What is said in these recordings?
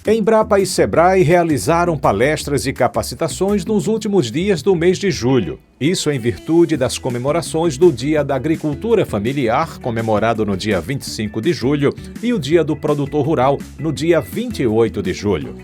Embrapa e Sebrae realizaram palestras e capacitações nos últimos dias do mês de julho. Isso em virtude das comemorações do Dia da Agricultura Familiar, comemorado no dia 25 de julho, e o Dia do Produtor Rural, no dia 28 de julho.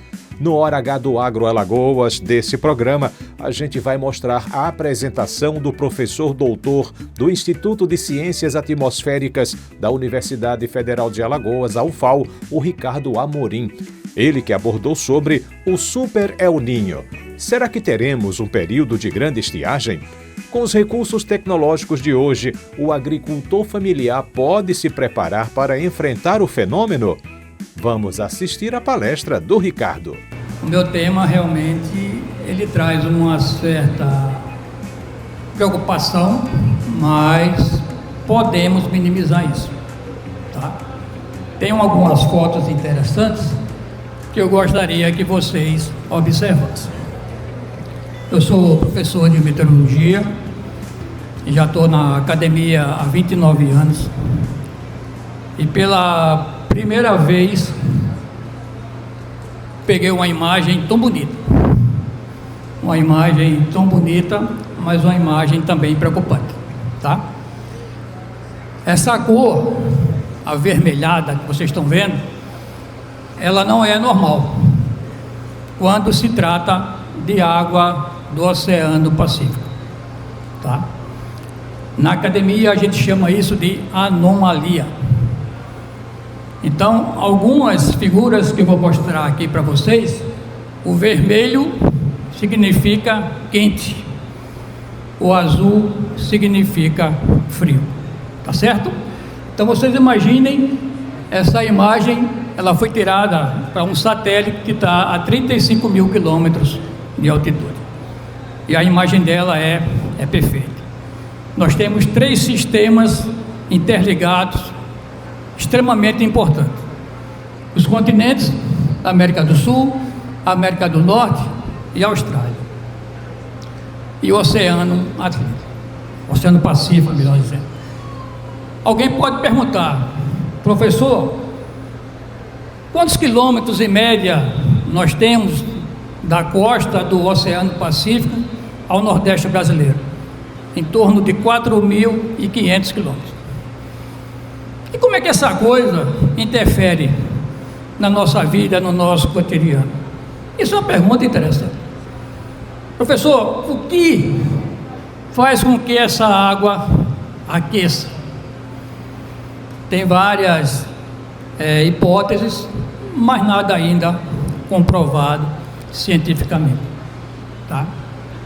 No Hora H do Agro Alagoas, desse programa, a gente vai mostrar a apresentação do professor doutor do Instituto de Ciências Atmosféricas da Universidade Federal de Alagoas, a UFAL, o Ricardo Amorim. Ele que abordou sobre o Super El Niño. Será que teremos um período de grande estiagem? Com os recursos tecnológicos de hoje, o agricultor familiar pode se preparar para enfrentar o fenômeno? Vamos assistir a palestra do Ricardo. O meu tema realmente ele traz uma certa preocupação, mas podemos minimizar isso, tá? Tem algumas fotos interessantes que eu gostaria que vocês observassem. Eu sou professor de meteorologia e já estou na academia há 29 anos e pela primeira vez peguei uma imagem tão bonita, mas uma imagem também preocupante, tá? Essa cor avermelhada que vocês estão vendo, ela não é normal quando se trata de água do Oceano Pacífico, tá? Na academia a gente chama isso de anomalia. Então, algumas figuras que eu vou mostrar aqui para vocês, o vermelho significa quente, o azul significa frio, tá certo? Então vocês imaginem essa imagem, ela foi tirada para um satélite que está a 35 mil quilômetros de altitude. E a imagem dela é perfeita. Nós temos 3 sistemas interligados, extremamente importantes. Os continentes, América do Sul, América do Norte e Austrália. E o Oceano Atlântico, Oceano Pacífico, melhor dizendo. Alguém pode perguntar, professor, quantos quilômetros em média nós temos da costa do Oceano Pacífico ao Nordeste brasileiro? Em torno de 4.500 quilômetros. E como é que essa coisa interfere na nossa vida, no nosso cotidiano? Isso é uma pergunta interessante. Professor, o que faz com que essa água aqueça? Tem várias hipóteses, mas nada ainda comprovado cientificamente, tá?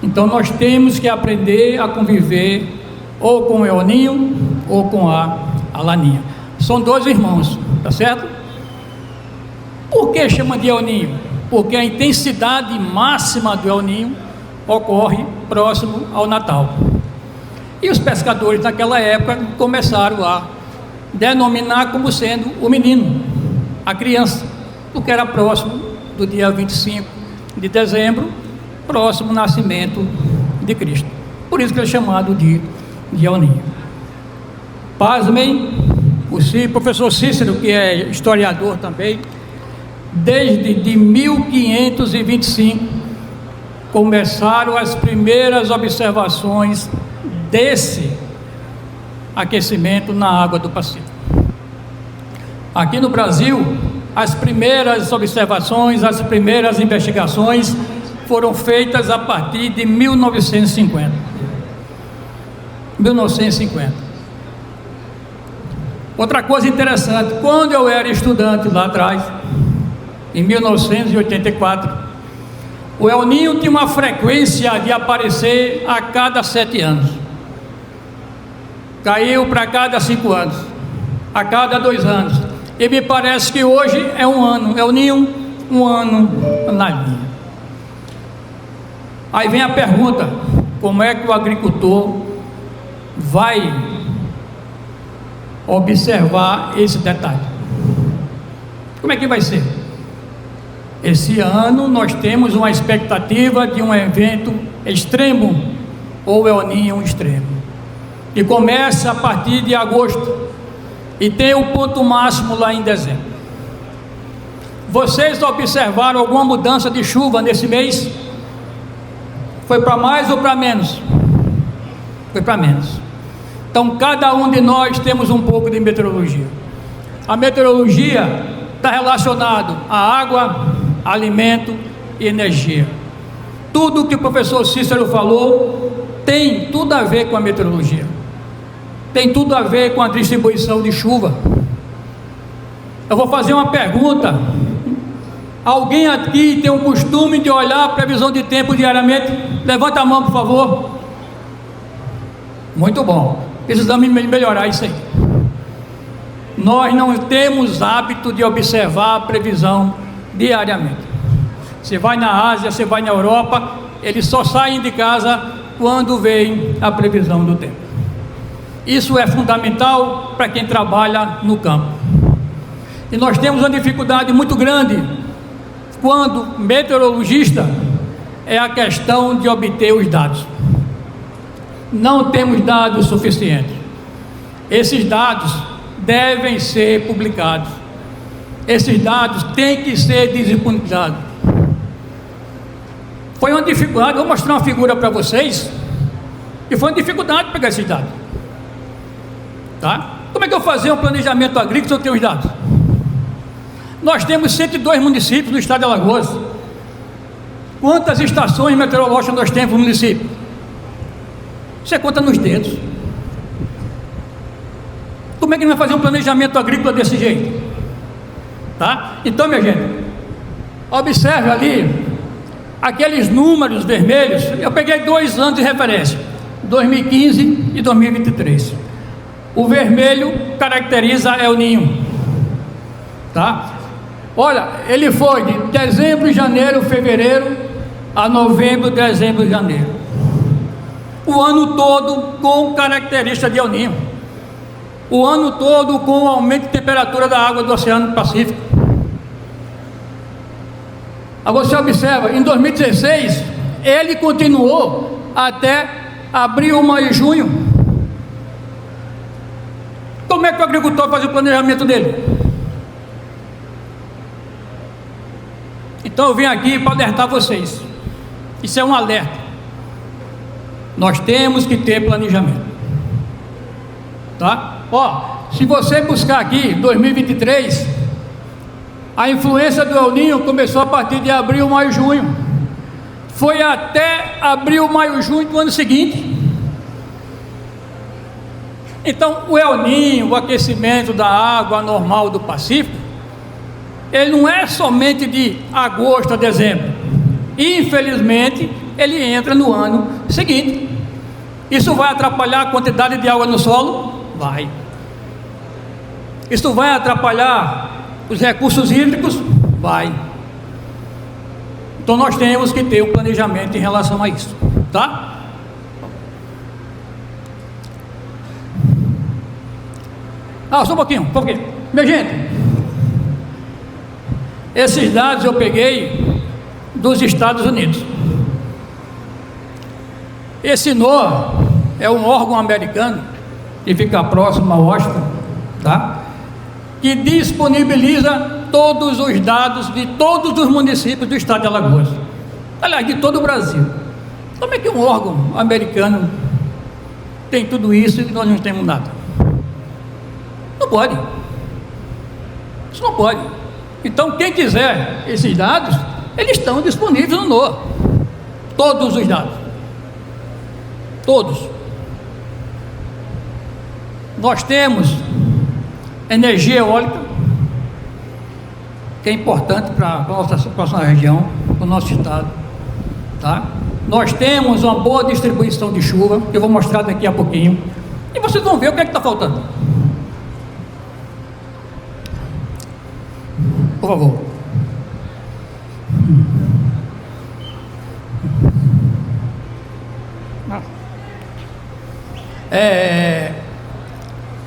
Então nós temos que aprender a conviver ou com o El Niño ou com a Laninha. São 2 irmãos, tá certo? Por que chama de El Niño? Porque a intensidade máxima do El Niño ocorre próximo ao Natal. E os pescadores naquela época começaram a denominar como sendo o menino, a criança, porque era próximo do dia 25 de dezembro, próximo ao nascimento de Cristo. Por isso que ele é chamado de El Niño. Pasmem, o professor Cícero, que é historiador também, desde 1525 começaram as primeiras observações desse aquecimento na água do Pacífico. Aqui no Brasil, as primeiras observações, as primeiras investigações foram feitas a partir de 1950. Outra coisa interessante, quando eu era estudante lá atrás, em 1984, o El Niño tinha uma frequência de aparecer a cada 7 anos. Caiu para cada 5 anos, a cada 2 anos. E me parece que hoje é um ano, El Niño, um ano na linha. Aí vem a pergunta, como é que o agricultor vai observar esse detalhe? Como é que vai ser? Esse ano nós temos uma expectativa de um evento extremo, ou El Niño extremo, que começa a partir de agosto e tem o ponto máximo lá em dezembro. Vocês observaram alguma mudança de chuva nesse mês? Foi para mais ou para menos? Foi para menos. Então, cada um de nós temos um pouco de meteorologia. A meteorologia está relacionado à água, alimento e energia. Tudo o que o professor Cícero falou tem tudo a ver com a meteorologia. Tem tudo a ver com a distribuição de chuva. Eu vou fazer uma pergunta. Alguém aqui tem o costume de olhar a previsão de tempo diariamente? Levanta a mão, por favor. Muito bom. Precisamos melhorar isso aí. Nós não temos hábito de observar a previsão diariamente. Você vai na Ásia, você vai na Europa, eles só saem de casa quando vem a previsão do tempo. Isso é fundamental para quem trabalha no campo. E nós temos uma dificuldade muito grande quando meteorologista é a questão de obter os dados. Não temos dados suficientes. Esses dados devem ser publicados. Esses dados têm que ser disponibilizados. Foi uma dificuldade, vou mostrar uma figura para vocês, e foi uma dificuldade pegar esses dados. Tá? Como é que eu fazer um planejamento agrícola se eu tenho os dados? Nós temos 102 municípios no estado de Alagoas. Quantas estações meteorológicas nós temos no município? Você conta nos dedos. Como é que nós vamos fazer um planejamento agrícola desse jeito? Tá? Então, minha gente, observe ali aqueles números vermelhos. Eu peguei 2 anos de referência, 2015 e 2023. O vermelho caracteriza El Ninho, tá? Olha, ele foi de dezembro, janeiro, fevereiro a novembro, dezembro, janeiro. O ano todo com característica de El Ninho. O ano todo com o aumento de temperatura da água do Oceano Pacífico. Agora você observa, em 2016, ele continuou até abril, maio e junho. Como é que o agricultor faz o planejamento dele? Então eu vim aqui para alertar vocês. Isso é um alerta. Nós temos que ter planejamento. Tá? Ó, se você buscar aqui 2023, a influência do El Ninho começou a partir de abril, maio e junho. Foi até abril, maio e junho do ano seguinte. Então o El Ninho, o aquecimento da água normal do Pacífico, ele não é somente de agosto a dezembro. Infelizmente, ele entra no ano seguinte. Isso vai atrapalhar a quantidade de água no solo? Vai. Isso vai atrapalhar os recursos hídricos? Vai. Então nós temos que ter um planejamento em relação a isso, tá? Só um pouquinho. Minha gente, esses dados eu peguei dos Estados Unidos. Esse NOAA é um órgão americano que fica próximo a Washington, tá? Que disponibiliza todos os dados de todos os municípios do estado de Alagoas, aliás, de todo o Brasil. Como é que um órgão americano tem tudo isso e nós não temos nada? Não pode. Isso não pode. Então, quem quiser esses dados, eles estão disponíveis no NOAA. Todos os dados. Todos. Nós temos energia eólica, que é importante para a nossa região, para o nosso estado, tá? Nós temos uma boa distribuição de chuva, que eu vou mostrar daqui a pouquinho, e vocês vão ver o que é que está faltando. Por favor.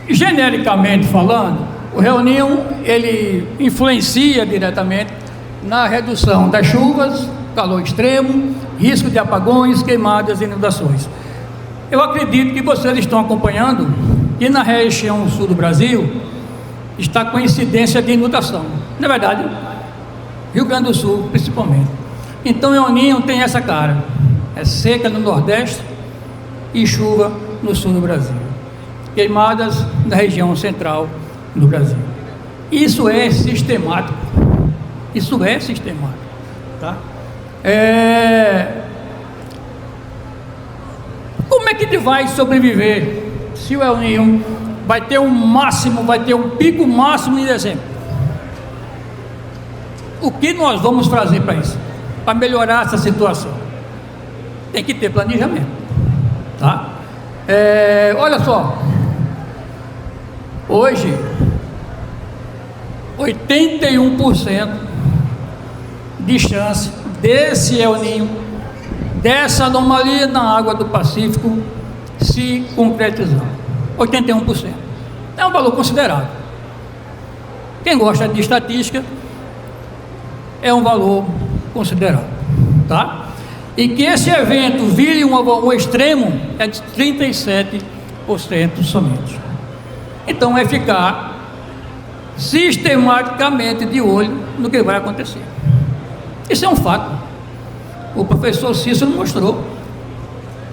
Genericamente falando, o El Ninho, ele influencia diretamente na redução das chuvas, calor extremo, risco de apagões, queimadas e inundações. Eu acredito que vocês estão acompanhando que na região sul do Brasil está com incidência de inundação. Na verdade, Rio Grande do Sul principalmente. Então El Niño tem essa cara, é seca no Nordeste e chuva no Sul do Brasil, queimadas na região central do Brasil. Isso é sistemático, tá? Como é que ele vai sobreviver se o El Niño vai ter um pico máximo em dezembro? O que nós vamos fazer para isso? Para melhorar essa situação? Tem que ter planejamento, tá? Olha só, hoje 81% de chance desse El Niño, dessa anomalia na água do Pacífico se concretizar. 81%. É um valor considerável. Quem gosta de estatística, é um valor considerável, tá? E que esse evento vire um extremo é de 37% somente. Então é ficar sistematicamente de olho no que vai acontecer. Isso é um fato. O professor Cícero mostrou,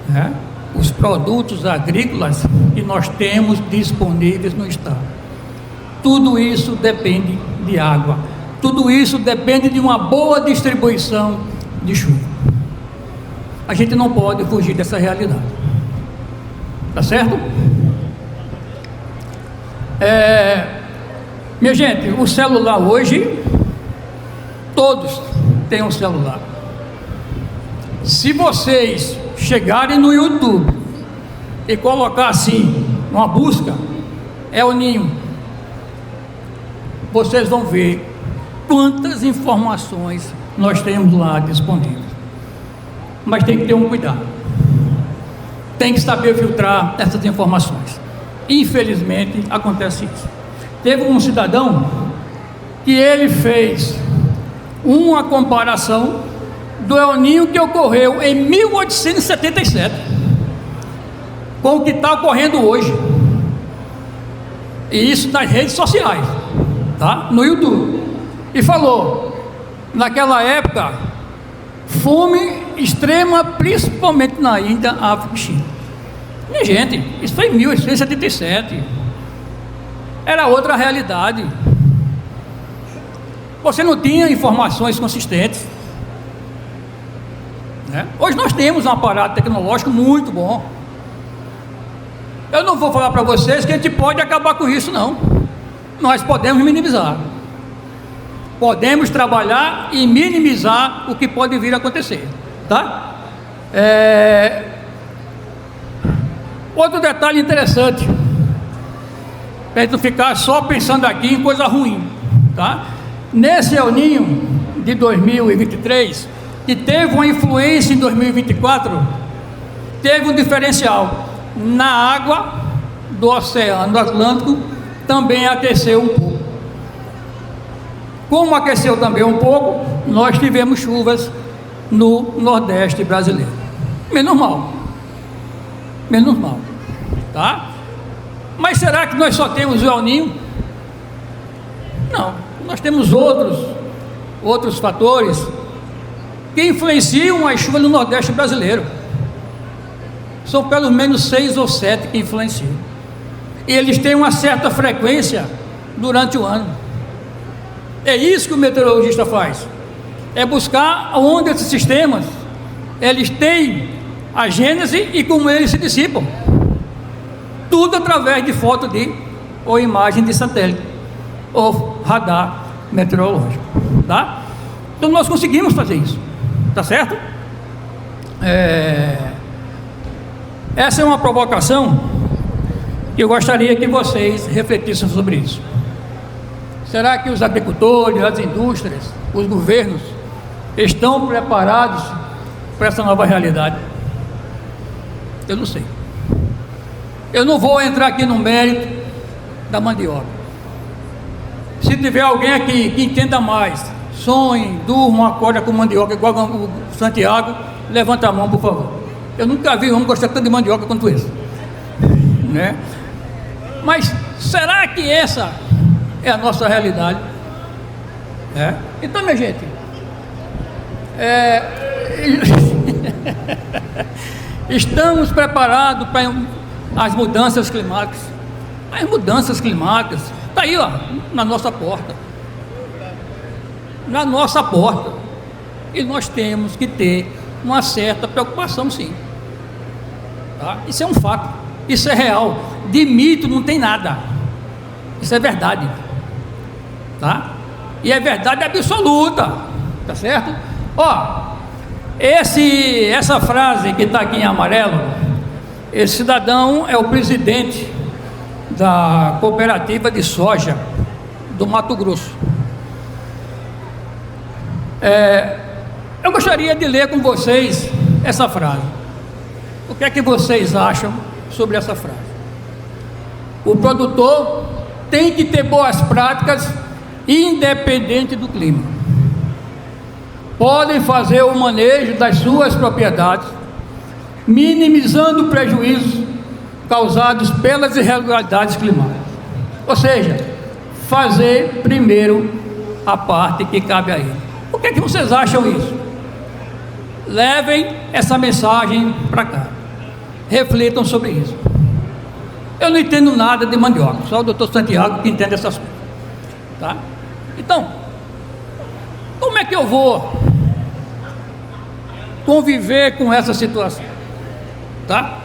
né, os produtos agrícolas que nós temos disponíveis no estado. Tudo isso depende de água. Tudo isso depende de uma boa distribuição de chuva. A gente não pode fugir dessa realidade. Tá certo? Minha gente, o celular hoje, todos têm um celular. Se vocês chegarem no YouTube e colocar assim, uma busca, El Niño, vocês vão ver quantas informações nós temos lá disponíveis. Mas tem que ter um cuidado. Tem que saber filtrar essas informações. Infelizmente, acontece isso. Teve um cidadão que ele fez uma comparação do El Niño que ocorreu em 1877 com o que está ocorrendo hoje, e isso nas redes sociais, tá? No YouTube, e falou, naquela época, fome extrema, principalmente na Índia, África e China. Minha gente, isso foi em 1877, era outra realidade. Você não tinha informações consistentes, né? Hoje nós temos um aparato tecnológico muito bom. Eu não vou falar para vocês que a gente pode acabar com isso, não. Nós podemos minimizar, podemos trabalhar e minimizar o que pode vir a acontecer, tá? Outro detalhe interessante, para a gente não ficar só pensando aqui em coisa ruim, tá? Nesse El Niño de 2023, que teve uma influência em 2024, teve um diferencial. Na água do Oceano Atlântico também aqueceu um pouco. Como aqueceu também um pouco, nós tivemos chuvas no Nordeste brasileiro. Menos mal, tá? Mas será que nós só temos o El Niño? Não, nós temos outros fatores que influenciam as chuvas no Nordeste brasileiro. São pelo menos 6 ou 7 que influenciam. E eles têm uma certa frequência durante o ano. É isso que o meteorologista faz. É buscar onde esses sistemas, eles têm a gênese e como eles se dissipam. Tudo através de foto ou imagem de satélite, ou radar meteorológico, tá? Então nós conseguimos fazer isso, tá certo? Essa é uma provocação que eu gostaria que vocês refletissem sobre isso. Será que os agricultores, as indústrias, os governos estão preparados para essa nova realidade? Eu não sei. Eu não vou entrar aqui no mérito da mandioca. Se tiver alguém aqui que entenda mais, sonhe, durma, acorda com mandioca igual o Santiago, levanta a mão, por favor. Eu nunca vi um homem gostar tanto de mandioca quanto esse, né? Mas será que essa é a nossa realidade? Então, minha gente, estamos preparados para as mudanças climáticas. As mudanças climáticas está aí, ó, na nossa porta. Na nossa porta. E nós temos que ter uma certa preocupação, sim. Tá? Isso é um fato. Isso é real. De mito não tem nada. Isso é verdade. Tá? E é verdade absoluta. Tá certo? Ó, essa frase que está aqui em amarelo, esse cidadão é o presidente da cooperativa de soja do Mato Grosso. Eu gostaria de ler com vocês essa frase. O que é que vocês acham sobre essa frase? O produtor tem que ter boas práticas independente do clima. Podem fazer o manejo das suas propriedades, minimizando prejuízos causados pelas irregularidades climáticas. Ou seja, fazer primeiro a parte que cabe a ele. O que é que vocês acham isso? Levem essa mensagem para cá. Reflitam sobre isso. Eu não entendo nada de mandioca, só o doutor Santiago que entende essas coisas. Tá? Então, como é que eu vou conviver com essa situação? Tá?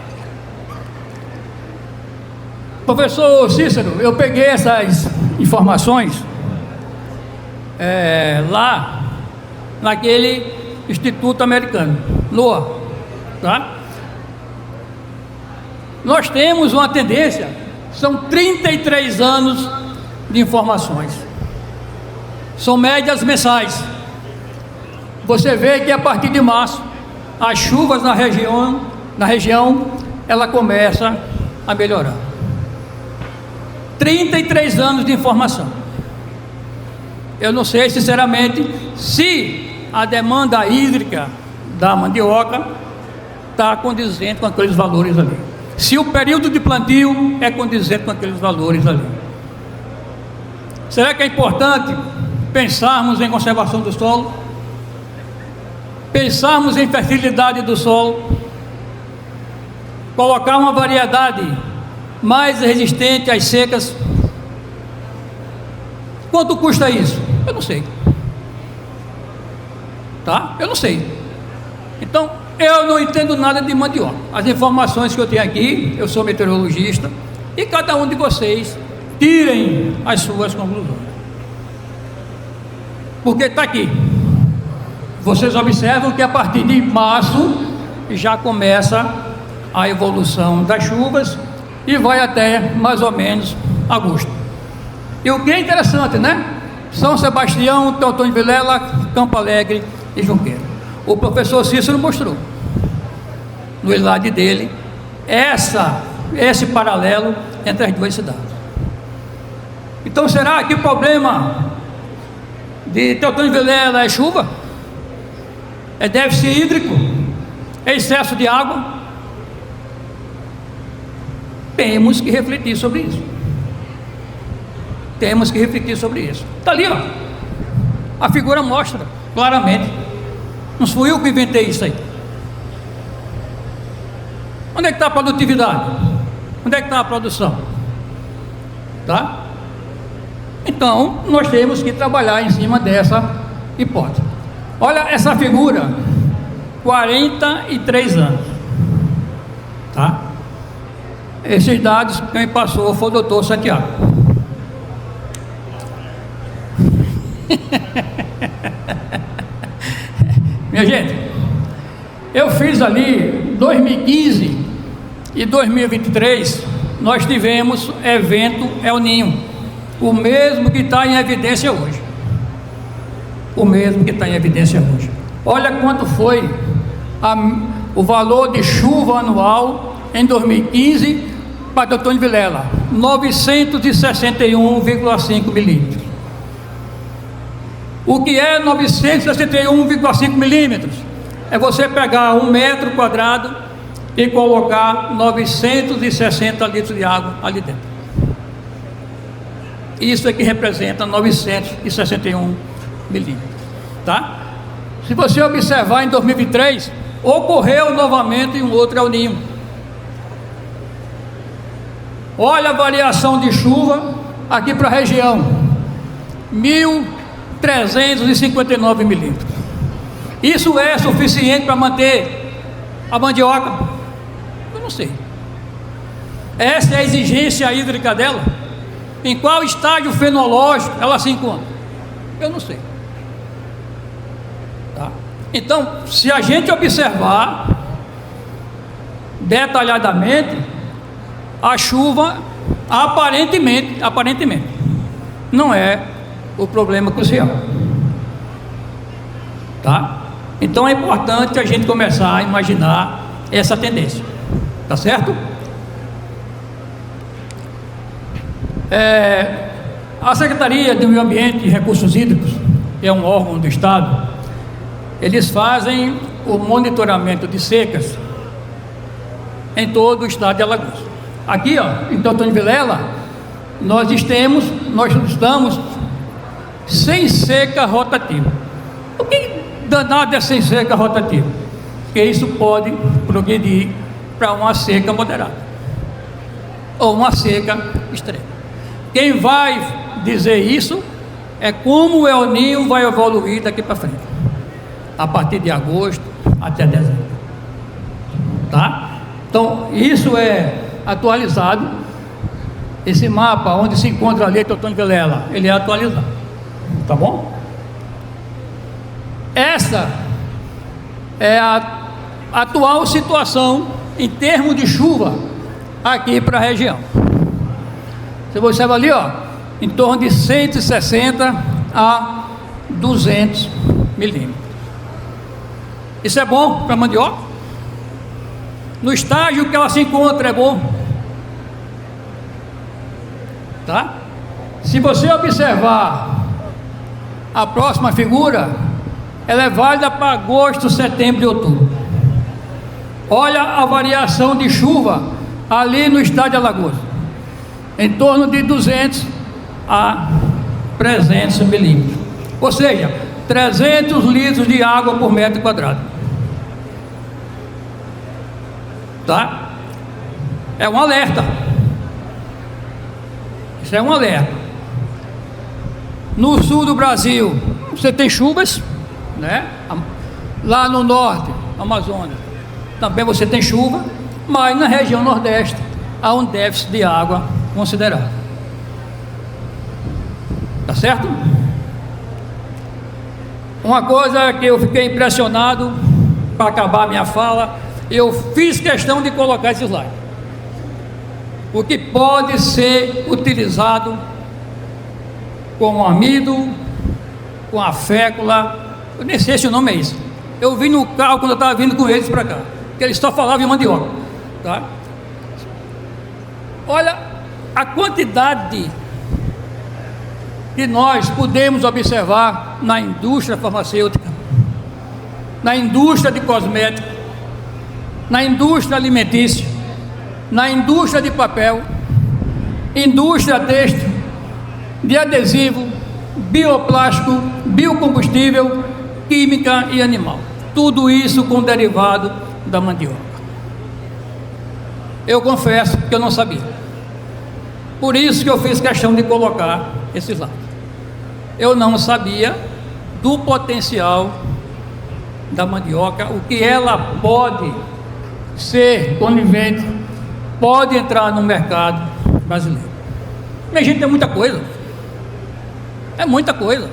Professor Cícero, eu peguei essas informações lá naquele Instituto Americano, NOAA, tá? Nós temos uma tendência, são 33 anos de informações, são médias mensais. Você vê que a partir de março, as chuvas na região, ela começa a melhorar. 33 anos de informação. Eu não sei, sinceramente, se a demanda hídrica da mandioca está condizente com aqueles valores ali. Se o período de plantio é condizente com aqueles valores ali. Será que é importante pensarmos em conservação do solo? Pensarmos em fertilidade do solo? Colocar uma variedade mais resistente às secas? Quanto custa isso? Eu não sei. Tá? Eu não sei. Então, eu não entendo nada de mandioca. As informações que eu tenho aqui, eu sou meteorologista, e cada um de vocês tirem as suas conclusões. Porque está aqui. Vocês observam que a partir de março já começa a evolução das chuvas e vai até mais ou menos agosto. E o que é interessante, né? São Sebastião, Teotônio de Vilela, Campo Alegre e Junqueira. O professor Cícero mostrou no slide dele esse paralelo entre as duas cidades. Então, será que o problema de Teotônio de Vilela é chuva? É déficit hídrico? É excesso de água? Temos que refletir sobre isso. Temos que refletir sobre isso. Está ali, ó. A figura mostra claramente. Não fui eu que inventei isso aí. Onde é que está a produtividade? Onde é que está a produção? Tá? Então, nós temos que trabalhar em cima dessa hipótese. Olha essa figura, 43 anos. Tá? Esses dados quem passou foi o doutor Santiago. Minha gente, eu fiz ali 2015 e 2023, nós tivemos evento El Ninho, o mesmo que está em evidência hoje. O mesmo que está em evidência hoje. Olha quanto foi o valor de chuva anual em 2015 para Teotônio de Vilela, 961,5 milímetros. O que é 961,5 milímetros? É você pegar 1 metro quadrado e colocar 960 litros de água ali dentro. Isso é que representa 961 milímetros, tá? Se você observar em 2023, ocorreu novamente um outro El Ninho. Olha a variação de chuva aqui para a região, 1.359 milímetros. Isso é suficiente para manter a mandioca? Eu não sei. Essa é a exigência hídrica dela? Em qual estágio fenológico ela se encontra? Eu não sei. Tá? Então, se a gente observar detalhadamente, a chuva aparentemente não é o problema crucial. Tá? Então é importante a gente começar a imaginar essa tendência. Tá certo? A Secretaria de Meio Ambiente e Recursos Hídricos, que é um órgão do Estado, eles fazem o monitoramento de secas em todo o estado de Alagoas. Aqui, ó, em Teotônio Vilela, nós estamos sem seca rotativa. O que danado é sem seca rotativa? Porque isso pode progredir para uma seca moderada ou uma seca extrema. Quem vai dizer isso é como o El Ninho vai evoluir daqui para frente, a partir de agosto até dezembro. Tá? Então, isso é atualizado. Esse mapa onde se encontra ali Teotônio Vilela, ele é atualizado. Tá bom? Essa é a atual situação em termos de chuva aqui para a região. Você observa ali, ó, em torno de 160 a 200 milímetros. Isso é bom para a mandioca? No estágio que ela se encontra é bom. Tá? Se você observar a próxima figura, ela é válida para agosto, setembro e outubro. Olha a variação de chuva ali no estado de Alagoas, em torno de 200 a 300 milímetros, ou seja, 300 litros de água por metro quadrado. Tá? É um alerta. Isso é um alerta. No sul do Brasil, você tem chuvas, né? Lá no norte, Amazônia, também você tem chuva, mas na região nordeste há um déficit de água considerável. Tá certo? Uma coisa que eu fiquei impressionado, para acabar minha fala, eu fiz questão de colocar esse slide. O que pode ser utilizado com amido, com a fécula, eu nem sei se o nome é isso. Eu vi no carro quando eu estava vindo com eles para cá, que eles só falavam em mandioca. Tá? Olha a quantidade que nós podemos observar na indústria farmacêutica, na indústria de cosméticos, na indústria alimentícia, na indústria de papel, indústria têxtil, de adesivo, bioplástico, biocombustível, química e animal. Tudo isso com derivado da mandioca. Eu confesso que eu não sabia. Por isso que eu fiz questão de colocar esses lados. Eu não sabia do potencial da mandioca, o que ela pode ser conivente, pode entrar no mercado brasileiro. Minha gente, é muita coisa. É muita coisa.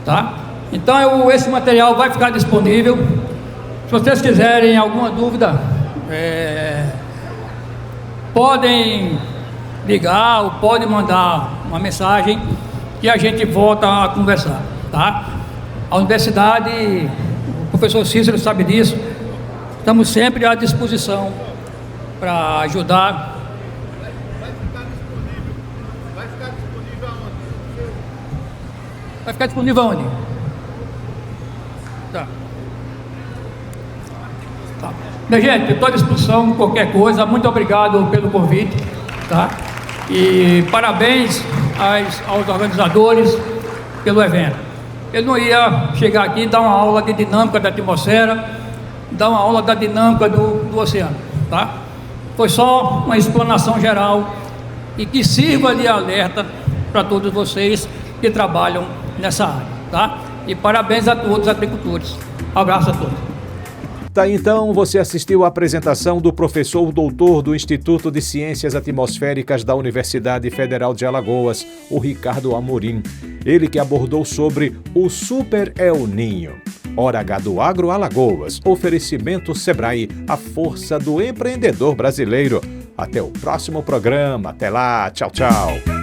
Tá? Então esse material vai ficar disponível. Se vocês quiserem alguma dúvida, podem ligar ou podem mandar uma mensagem que a gente volta a conversar, tá? A universidade, o professor Cícero sabe disso, estamos sempre à disposição para ajudar. Vai ficar disponível aonde? Vai ficar disponível aonde? Tá. Tá. Minha gente, estou à disposição, qualquer coisa. Muito obrigado pelo convite, tá? E parabéns aos organizadores pelo evento. Ele não ia chegar aqui e dar uma aula de dinâmica da atmosfera, dar uma aula da dinâmica do oceano, tá? Foi só uma explanação geral e que sirva de alerta para todos vocês que trabalham nessa área, tá? E parabéns a todos os agricultores. Um abraço a todos. Tá, então você assistiu à apresentação do professor doutor do Instituto de Ciências Atmosféricas da Universidade Federal de Alagoas, o Ricardo Amorim. Ele que abordou sobre o Super El Ninho. Hora H do Agro Alagoas. Oferecimento Sebrae, a força do empreendedor brasileiro. Até o próximo programa. Até lá. Tchau, tchau.